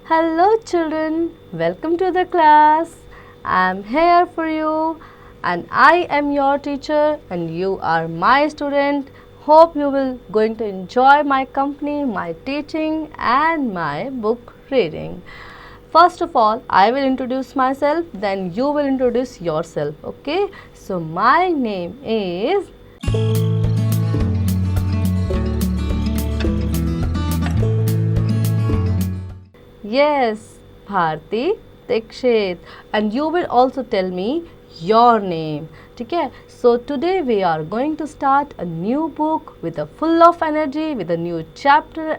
Hello children, welcome to the class. I am here for you and I am your teacher and you are my student. Hope you will going to enjoy my company, my teaching and my book reading. First of all, I will introduce myself, then you will introduce yourself, okay? So my name is Yes, Bharti Dikshit. And you will also tell me your name. Okay? So today we are going to start a new book with a full of energy, with a new chapter.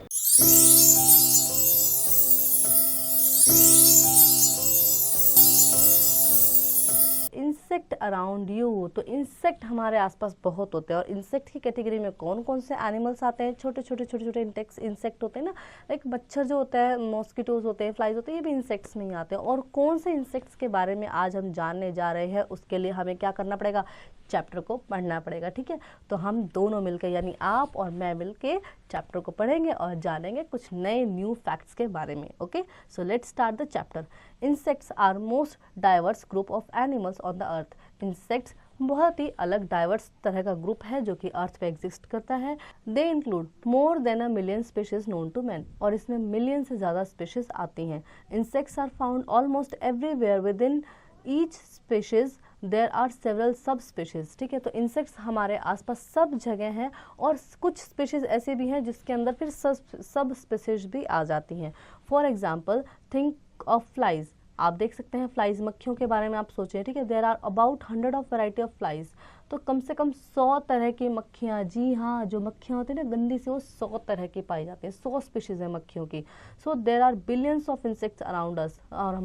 Insect around you, तो insect हमारे आसपास बहुत होते हैं और insect की category में कौन कौन से एनिमल्स आते हैं? छोटे छोटे इंसेक्ट होते हैं ना, लाइक मच्छर जो होता है, मॉस्किटोज होते हैं, फ्लाइज होते हैं, ये भी इंसेक्ट्स में ही आते हैं। और कौन से इंसेक्ट्स के बारे में आज हम जानने जा रहे हैं, उसके लिए हमें क्या करना पड़ेगा? चैप्टर को पढ़ना पड़ेगा। ठीक है, तो हम दोनों मिलकर यानी आप और मैं मिलके चैप्टर को पढ़ेंगे और जानेंगे कुछ नए न्यू फैक्ट्स के बारे में। Okay, so let's start the chapter. Insects are most diverse group of animals on the earth. Insects बहुत ही अलग डाइवर्स तरह का ग्रुप है जो कि अर्थ पे एग्जिस्ट करता है। They include more than a million species known to man, और इसमें मिलियन से ज़्यादा स्पीशीज आती हैं। Insects are found almost everywhere with in each species there are several sub species. ठीक है, तो इंसेक्ट्स हमारे आसपास सब जगह हैं और कुछ स्पीशीज ऐसे भी हैं जिसके अंदर फिर सब स्पीशीज भी आ जाती हैं। For example think of flies. आप देख सकते हैं फ्लाइज, मक्खियों के बारे में आप सोचें। ठीक है, there are about 100 of variety of flies, तो कम से कम 100 तरह की मक्खियाँ, जी हाँ, जो मक्खियाँ होती हैं ना गंदी से, वो 100 तरह की पाई जाती हैं। 100 स्पीशीज है मक्खियों की। So there are billions of insects around us, और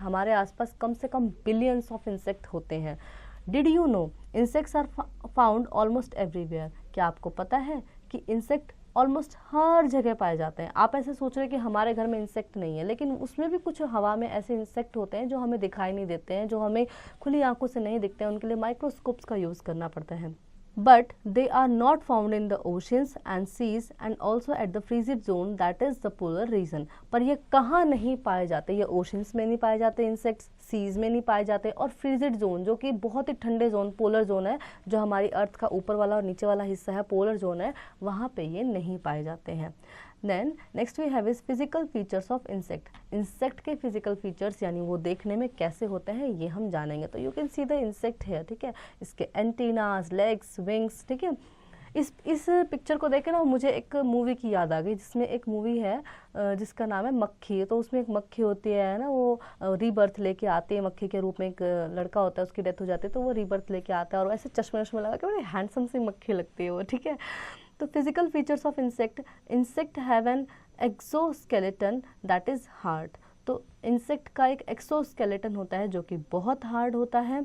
हमारे आसपास कम से कम बिलियंस ऑफ इंसेक्ट होते हैं। Did you know insects are found almost everywhere. क्या आपको पता है कि इंसेक्ट ऑलमोस्ट हर जगह पाए जाते हैं? आप ऐसे सोच रहे हैं कि हमारे घर में इंसेक्ट नहीं है, लेकिन उसमें भी कुछ हवा में ऐसे इंसेक्ट होते हैं जो हमें दिखाई नहीं देते हैं, जो हमें खुली आंखों से नहीं दिखते हैं, उनके लिए माइक्रोस्कोप्स का यूज़ करना पड़ता है। But they are not found in the oceans and seas and also at the frigid zone, that is the polar region। पर ये कहाँ नहीं पाए जाते? ये ओशंस में नहीं पाए जाते इंसेक्ट्स, सीज में नहीं पाए जाते, और फ्रिजिड जोन जो कि बहुत ही ठंडे जोन, पोलर जोन है, जो हमारी अर्थ का ऊपर वाला और नीचे वाला हिस्सा है, पोलर जोन है, वहाँ पे ये नहीं पाए जाते हैं। Then next we have is physical features of insect. Insect के फिजिकल फीचर्स यानी वो देखने में कैसे होते हैं ये हम जानेंगे। तो you can see the insect है। ठीक है, इसके एंटीनास, लेग्स, विंग्स। ठीक है, इस पिक्चर को देख के ना मुझे एक मूवी की याद आ गई, जिसमें एक मूवी है जिसका नाम है मक्खी। तो उसमें एक मक्खी होती है ना, वो रीबर्थ लेके आती है मक्खी के रूप में। एक लड़का होता है, उसकी डेथ हो जाती है, तो वो रीबर्थ लेके आता है और ऐसे चश्मे वश्मे लगा के बड़ी हैंडसम सी मक्खी लगती है वो। ठीक है, तो physical features of insect have an exoskeleton that is hard. तो इंसेक्ट का एक एक्सोस्केलेटन होता है जो कि बहुत हार्ड होता है।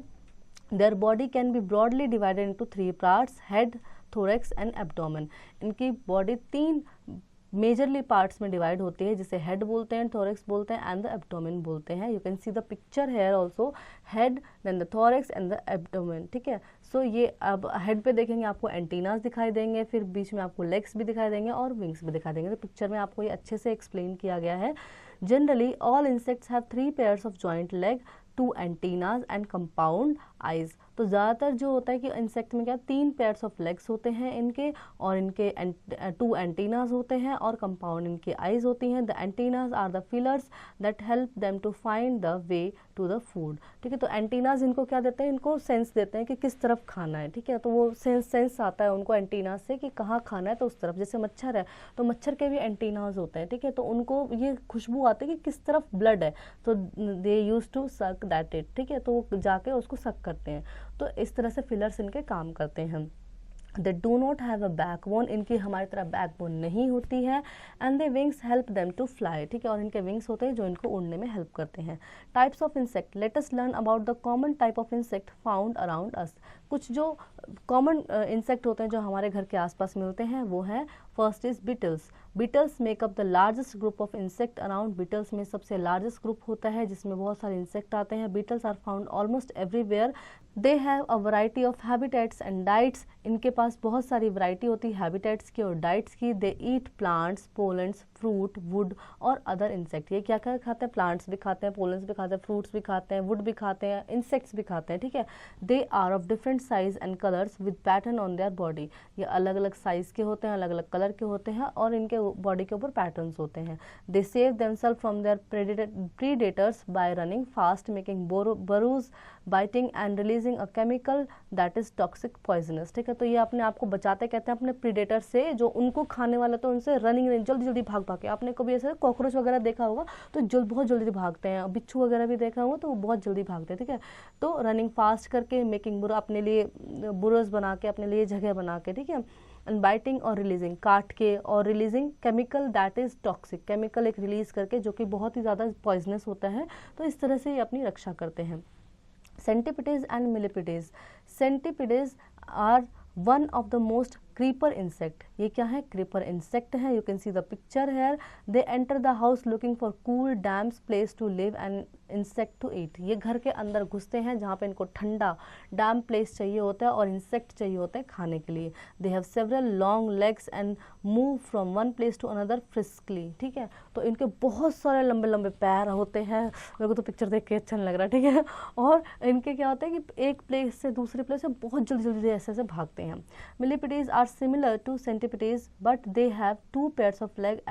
Their body can be broadly divided into 3 parts, head, thorax and abdomen. इनकी बॉडी 3 मेजरली पार्ट्स में डिवाइड होती है, जिसे हेड बोलते हैं, थोरैक्स बोलते हैं एंड द एब्डोमेन बोलते हैं। You can see the picture here also, head then the thorax and the abdomen. ठीक है, सो ये अब हेड पे देखेंगे आपको एंटीनास दिखाई देंगे, फिर बीच में आपको लेग्स भी दिखाई देंगे और विंग्स भी दिखाई देंगे। तो पिक्चर में आपको ये अच्छे से एक्सप्लेन किया गया है। Generally all insects have 3 pairs of joint leg, 2 antennas and compound eyes. तो ज़्यादातर जो होता है कि इंसेक्ट में क्या 3 पेयर्स ऑफ लेग्स होते हैं इनके, और इनके 2 एंटीनास होते हैं और कंपाउंड इनकी आइज होती हैं। The antennas are the feelers that help them to find the way to the food. ठीक है, तो एंटीनास इनको क्या देते हैं? इनको सेंस देते हैं कि किस तरफ खाना है। ठीक है, तो वो सेंस आता है उनको एंटीनास से कि कहाँ खाना है, तो उस तरफ। जैसे मच्छर है तो मच्छर के भी एंटीनास होते हैं। ठीक है, तो उनको ये खुशबू आती है कि किस तरफ ब्लड है, तो they use to suck that it. ठीक है, तो वो जाके उसको सक करते हैं। तो इस तरह से फिलर्स इनके काम करते हैं। They do not have a backbone, इनकी हमारी तरह बैकबोन नहीं होती है। And they wings help them to fly. ठीक है, और इनके विंग्स होते हैं जो इनको उड़ने में हेल्प करते हैं। Types of insect, let us learn about the common type of insect found around us. कुछ जो कॉमन इंसेक्ट होते हैं जो हमारे घर के आसपास मिलते हैं वो है first is beetles. Beetles make up the largest group of insect around. Beetles में सबसे लार्जेस्ट ग्रुप होता है जिसमें बहुत सारे इंसेक्ट आते हैं। Beetles are found almost everywhere. They have a variety of habitats and diets. इनके पास बहुत सारी वैरायटी होती है हैबिटेट्स की और डाइट्स की। दे ईट प्लांट्स, पोलेंट्स, फ्रूट, वुड और अदर इंसेक्ट। ये क्या क्या खाते हैं? प्लांट्स भी खाते हैं, पोलेंट्स भी खाते हैं, फ्रूट्स भी खाते हैं, वुड भी खाते हैं, इंसेक्ट्स भी खाते हैं, ठीक है। They are of different size and colours with pattern on their body. ये अलग अलग साइज के होते हैं, अलग अलग कलर के होते हैं और इनके बॉडी के ऊपर पैटर्न्स होते हैं। They save themself from their predators by running fast, making burrows, biting and releasing a chemical that is toxic poisonous, ठीक है। तो ये अपने आप को बचाते कहते हैं अपने प्रीडेटर से, जो उनको खाने वाला, तो उनसे रनिंग, जल्दी जल्दी भाग भाग के। आपने कभी ऐसे कॉकरोच वगैरह देखा होगा तो बहुत जल्दी भागते हैं, बिच्छू वगैरह भी देखा होगा तो वो बहुत जल्दी भागते हैं, ठीक है। तो रनिंग फास्ट करके, मेकिंग बुरा, अपने लिए बुरोज बना के, अपने लिए जगह बना के, ठीक है। एंड बाइटिंग और रिलीजिंग, काट के, और releasing chemical that is toxic, chemical एक रिलीज करके जो कि बहुत ही ज़्यादा पॉइजनस होता है। तो इस तरह से ये अपनी रक्षा करते हैं। Centipedes and millipedes. Centipedes are one of the most creeper insect. ये क्या है? क्रीपर इंसेक्ट है। You can see the picture here. They enter the house looking for cool damps place to live and insect to eat. ये घर के अंदर घुसते हैं जहाँ पे इनको ठंडा डैम प्लेस चाहिए होता है और इंसेक्ट चाहिए होते हैं खाने के लिए। They have several long legs and move from one place to another briskly, ठीक है। तो इनके बहुत सारे लंबे लंबे पैर होते हैं। मेरे को तो पिक्चर देख के अच्छा नहीं लग रहा, ठीक है। और इनके क्या होता है कि एक प्लेस से दूसरे प्लेस से बहुत जल्दी जल्दी ऐसे ऐसे भागते हैं। मिलिपिडीज are similar to centipedes, but they have two pairs of leg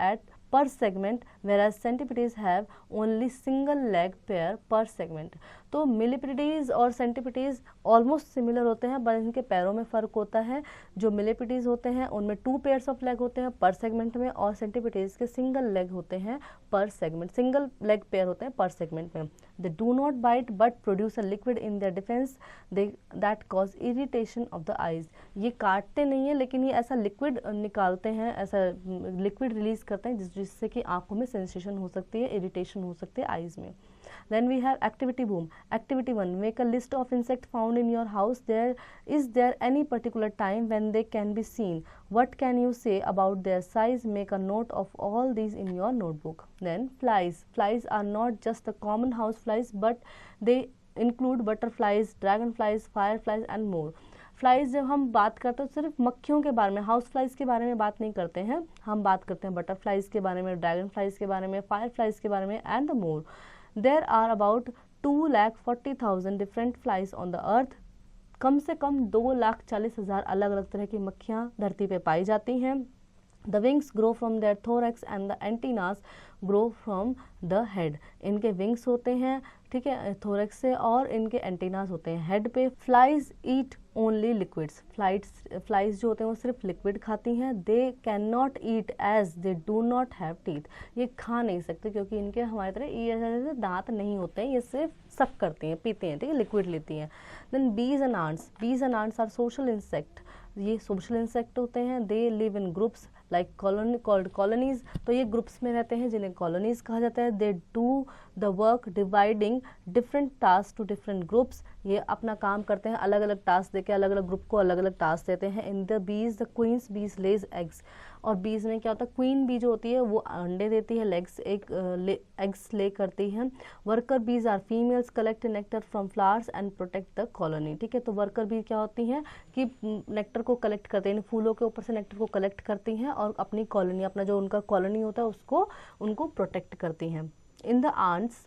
per segment, whereas centipedes have only single leg pair per segment. तो मिलिपिडीज और सेंटिपिडीज ऑलमोस्ट सिमिलर होते हैं, बस इनके पैरों में फ़र्क होता है। जो मिलिपिडीज होते हैं उनमें 2 पेयर्स ऑफ लेग होते हैं पर सेगमेंट में, और सेंटिपिडीज के सिंगल लेग होते हैं पर सेगमेंट, सिंगल लेग पेयर होते हैं पर सेगमेंट में। They do not bite but produce a liquid in their defence that cause irritation of the eyes. ये काटते नहीं है लेकिन ये ऐसा लिक्विड निकालते हैं, ऐसा लिक्विड रिलीज करते हैं जिससे कि आंखों में सेंसेशन हो सकती है, इरिटेशन हो सकती है आइज में। Then we have activity boom. Activity 1, make a list of insects found in your house. Is there any particular time when they can be seen? What can you say about their size? Make a note of all these in your notebook. Then flies. Flies are not just the common house flies, but they include butterflies, dragonflies, fireflies and more. Flies जब हम बात करते हैं सिर्फ मक्खियों के बारे में, हाउस फ्लाइज के बारे में बात नहीं करते हैं, हम बात करते हैं बटरफ्लाइज के बारे में, ड्रैगन फ्लाइज के बारे में, फायर फ्लाइज के बारे में and the more. There are about 2,40,000 different flies on the earth. कम से कम 2,40,000 अलग अलग तरह की मक्खियाँ धरती पे पाई जाती हैं। The wings grow from their thorax and the antennas grow from the head. इनके wings होते हैं, ठीक है, thorax से, और इनके antennas होते हैं head पे। Flies eat only liquids. Flies जो होते हैं वो सिर्फ liquid खाती हैं। They cannot eat as they do not have teeth. ये खा नहीं सकते क्योंकि इनके हमारी तरह ये दांत नहीं होते हैं, ये सिर्फ सक करती हैं, पीते हैं, ठीक है, लिक्विड लेती हैं। Then bees and ants. Bees and ants are social insect. ये सोशल इंसेक्ट होते हैं। They live in groups like colonies. तो ये ग्रुप्स में रहते हैं जिन्हें कॉलोनीज कहा जाता है। They do the work dividing different task to different groups. ये अपना काम करते हैं, अलग अलग टास्क देके अलग अलग ग्रुप को अलग अलग टास्क देते हैं। In the bees, the queen's बीज लेज एग्स। और बीज में क्या होता है, क्वीन बी जो होती है वो अंडे देती है, एग्स ले करती है। Worker bees are females, collect nectar from flowers and protect the colony, ठीक है। तो वर्कर बी क्या होती हैं कि नेक्टर को कलेक्ट करते हैं, फूलों के ऊपर से नेक्टर को कलेक्ट करती हैं और अपनी कॉलोनी, अपना जो उनका कॉलोनी होता है उसको उनको प्रोटेक्ट करती हैं। In the ants,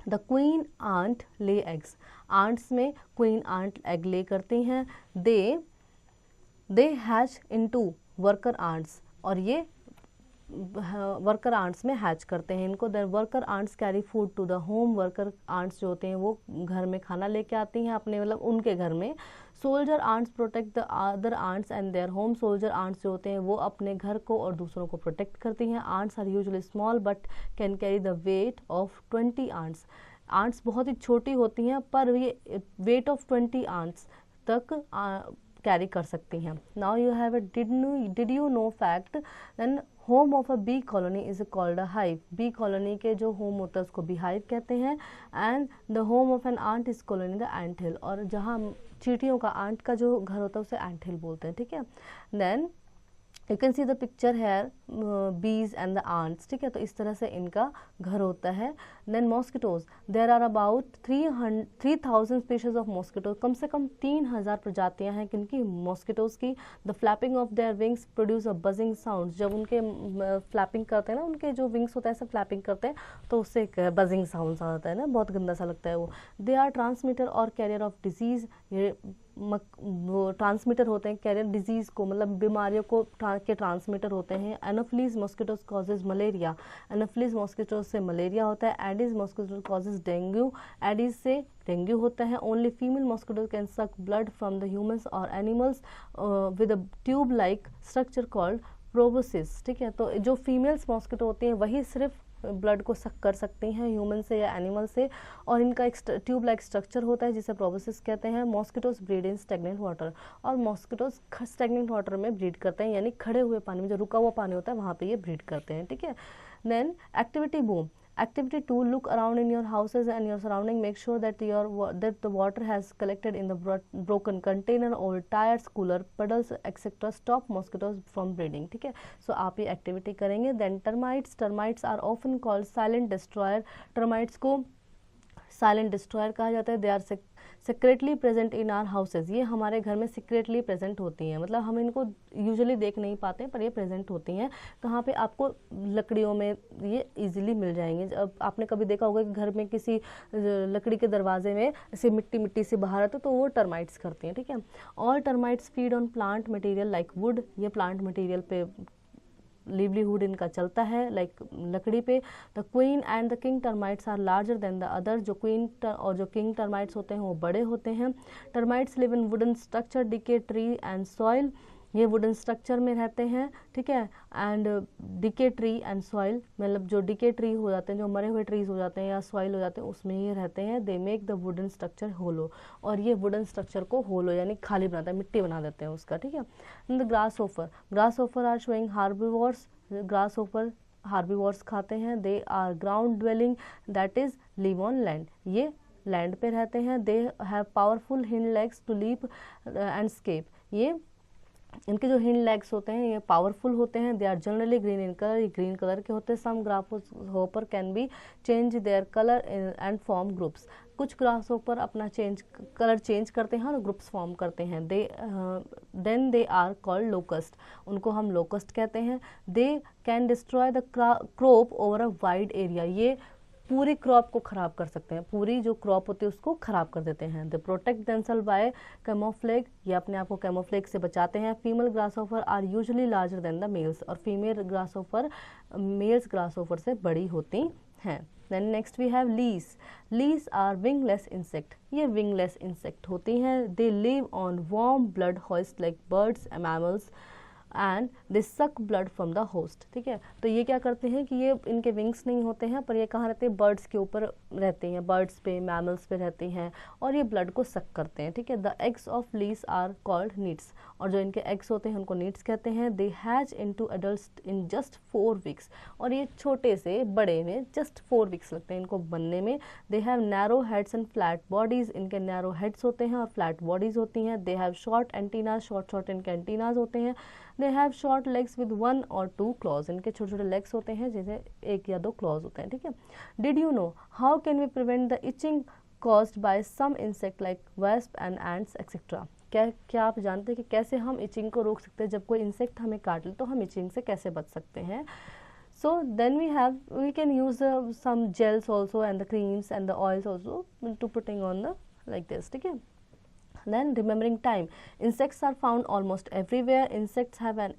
the queen ant lay eggs. Ants में क्वीन आंट एग ले करती हैं। They hatch into worker ants, और ये वर्कर आंट्स में हैच करते हैं इनको। Then worker ants carry food to the home. Worker ants जो होते हैं वो घर में खाना लेके आती हैं अपने, मतलब उनके घर में। Soldier ants protect the other ants and their home. Soldier ants जो होते हैं वो अपने घर को और दूसरों को प्रोटेक्ट करती हैं। Ants are usually small but can carry the weight of 20 ants. Ants बहुत ही छोटी होती हैं पर ये वेट ऑफ 20 आंट्स तक कैरी कर सकती हैं। Now you have a did you know fact, then home of a bee colony is called a hive. Bee colony के जो होम होता है उसको बी हाइव कहते हैं। And the home of an ant is colony the ant hill. और जहाँ चींटियों का, आंट का जो घर होता है उसे एंट हिल बोलते हैं, ठीक है। Then you can see the picture here bees and the ants, ठीक है, तो इस तरह से इनका घर होता है। Then mosquitoes, there are about 3000 species of mosquitoes, कम से कम 3000 प्रजातियां हैं किनकी, मॉस्किटोज की। The flapping of their wings produce a buzzing sound, जब उनके फ्लैपिंग करते हैं ना, उनके जो विंग्स होता है ऐसे फ्लैपिंग करते हैं तो उससे एक बजिंग साउंड आता है ना, बहुत गंदा सा लगता है वो। दे आर ट्रांसमीटर और कैरियर ऑफ डिजीज, ये वो ट्रांसमीटर होते हैं कैरियर डिजीज को, मतलब बीमारियों को के ट्रांसमीटर होते हैं। Anopheles mosquitoes causes malaria, anopheles mosquitoes से मलेरिया होता है। Aedes mosquitoes causes dengue, Aedes से डेंगू होता है। ओनली फीमेल मॉस्किटोज कैन सक ब्लड फ्रॉम द ह्यूमंस और animals with a tube like structure called proboscis, ठीक है, तो जो फीमेल्स मॉस्किटो होती हैं वही सिर्फ ब्लड को सक कर सकती हैं ह्यूमन से या एनिमल से, और इनका एक ट्यूब लाइक स्ट्रक्चर होता है जिसे प्रोबोसिस कहते हैं। मॉस्किटोज ब्रीड इन स्टेगनेंट वाटर, और मॉस्किटोज स्टेगनेंट वाटर में ब्रीड करते हैं, यानी खड़े हुए पानी में, जो रुका हुआ पानी होता है वहाँ पे ये ब्रीड करते हैं, ठीक है। Then activity boom, activity 2, look around in your houses and your surrounding, make sure that the water has collected in the broken container, old tires, cooler puddles etc. stop mosquitoes from breeding, ठीक है, सो आप ये activity करेंगे। Then termites are often called silent destroyer, termites को silent destroyer कहा जाता है। They are secretly present in our houses, ये हमारे घर में सीक्रेटली प्रेजेंट होती हैं, मतलब हम इनको यूजुअली देख नहीं पाते पर ये प्रेजेंट होती हैं। कहाँ पे, आपको लकड़ियों में ये इजीली मिल जाएंगे। अब आपने कभी देखा होगा कि घर में किसी लकड़ी के दरवाजे में ऐसे मिट्टी से बाहर आते तो वो टर्माइट्स करती हैं, ठीक है। All termites feed on plant material like wood, ये प्लांट मटेरियल पे लिवलीहुड इनका चलता है, लाइक लकड़ी पे। The queen and the king termites are larger than the other, जो क्वीन और जो किंग टर्माइट्स होते हैं वो बड़े होते हैं। Termites live in wooden structure, decay tree and soil, ये वुडन स्ट्रक्चर में रहते हैं, ठीक है। And decay tree and soil, मतलब जो डिके ट्री हो जाते हैं, जो मरे हुए ट्रीज हो जाते हैं या सॉइल हो जाते हैं, उसमें ये रहते हैं। They make the wooden structure hollow, और ये वुडन स्ट्रक्चर को होलो यानी खाली बनाता है, मिट्टी बना देते हैं उसका, ठीक है। The grasshopper are showing herbivores, grasshopper herbivores खाते हैं। They are ground dwelling that is live on land, ये लैंड पे रहते हैं। They have powerful hind legs to leap and escape, ये इनके जो हिंड लेग्स होते हैं ये पावरफुल होते हैं। They are generally green in colour, ये ग्रीन कलर के होते हैं। Some grasshopper can be change their colour and form groups, कुछ ग्रासहोपर अपना कलर चेंज करते हैं और ग्रुप्स फॉर्म करते हैं। Then they are called locust, उनको हम लोकस्ट कहते हैं। They can destroy the crop over a wide area, ये पूरी क्रॉप को खराब कर सकते हैं, पूरी जो क्रॉप होती है उसको खराब कर देते हैं। They protect themselves by camouflage, ये अपने आप को कैमोफ्लेज से बचाते हैं। Female grasshopper are usually larger than the males, और फीमेल ग्रासहोपर मेल्स ग्रासहोपर से बड़ी होती हैं। Then next we have lice are wingless insect, ये विंगलेस इंसेक्ट होती हैं। They live on warm blood host like birds and mammals and they suck blood from the host, ठीक है। तो ये क्या करते हैं कि ये इनके विंग्स नहीं होते हैं पर ये कहाँ रहते हैं, बर्ड्स के ऊपर रहते हैं, बर्ड्स पे मैमल्स पे रहती हैं और ये ब्लड को सक करते हैं, ठीक है। The eggs of lice are called nits, और जो इनके एग्स होते हैं उनको नीड्स कहते हैं। They hatch into adults in just 4 weeks, और ये छोटे से बड़े में जस्ट 4 वीक्स लगते हैं इनको बनने में। They have narrow heads and flat bodies, इनके नैरो हेड्स होते हैं और फ्लैट बॉडीज होती हैं। They have short antennas, short इनके एंटीनाज होते हैं। They have short legs with 1 or 2 clause, इनके छोटे छोटे लेग्स होते हैं जैसे 1 या 2 क्लॉज होते हैं, ठीक है। Did you know how can we prevent the itching caused by some insect like wasp and ants etcetera, क्या आप जानते हैं कि कैसे हम इचिंग को रोक सकते हैं, जब कोई इंसेक्ट हमें काट ले तो हम इचिंग से कैसे बच सकते हैं। So then we can use some gels also and the creams and the oils also to putting on the like this, ठीक है। Then remembering time, insects are found almost everywhere. Insects have an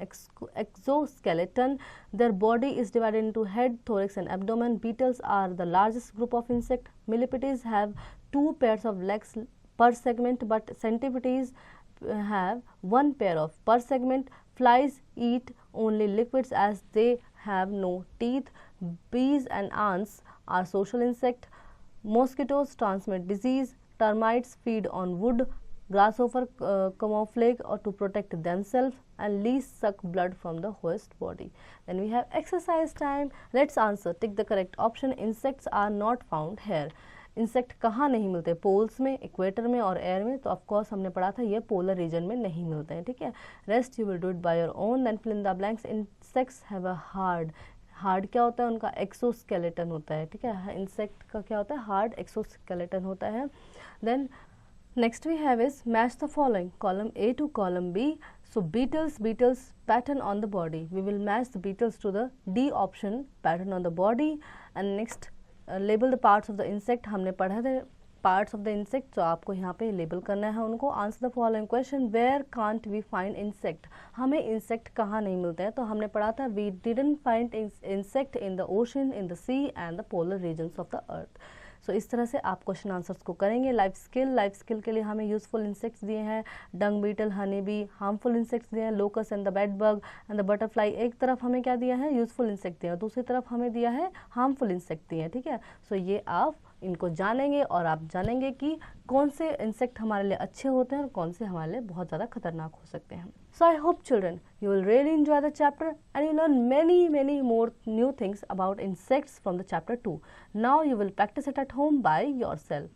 exoskeleton. Their body is divided into head, thorax and abdomen. Beetles are the largest group of insect. Millipedes have 2 pairs of legs per segment, but centipedes have 1 pair of per segment. Flies eat only liquids as they have no teeth. Bees and ants are social insect. Mosquitoes transmit disease. Termites feed on wood. Grasshopper camouflage or to protect themselves, and leaves suck blood from the host body. Then we have exercise time. Let's answer. Tick the correct option. Insects are not found here. Insect कहाँ नहीं मिलते, poles में, equator में और air में, तो of course हमने पढ़ा था ये पोलर रीजन में नहीं मिलते हैं, ठीक है। Rest you will do it by your own, then fill in the blanks. Insects have a hard क्या होता है, उनका एक्सोस्केलेटन होता है, ठीक है। इंसेक्ट का क्या होता है, हार्ड एक्सोस्केलेटन होता है। Then next we have is match the following, column A to column B. So beetles pattern on the body, we will match the beetles to the D option, pattern on the body. And next label the parts of the insect, हमने पढ़ा था parts of the insect, तो आपको यहाँ पे label करना है उनको। answer the following question, where can't we find insect, हमें insect कहाँ नहीं मिलते हैं, तो हमने पढ़ा था we didn't find insect in the ocean, in the sea and the polar regions of the earth। सो इस तरह से आप क्वेश्चन आंसर्स को करेंगे। लाइफ स्किल के लिए हमें यूजफुल इंसेक्ट्स दिए हैं, dung beetle, honey bee. Harmful insects दिए हैं, locust and the bed bug and the butterfly. एक तरफ हमें क्या दिया है, यूजफुल इंसेक्ट दिया, दूसरी तरफ हमें दिया है हार्मफुल इंसेक्ट दिए हैं, ठीक है। सो ये आप इनको जानेंगे और आप जानेंगे कि कौन से इंसेक्ट हमारे लिए अच्छे होते हैं और कौन से हमारे लिए बहुत ज़्यादा खतरनाक हो सकते हैं। So I hope children you will really enjoy the chapter and you learn many more new things about insects from the chapter 2. Now you will practice it at home by yourself.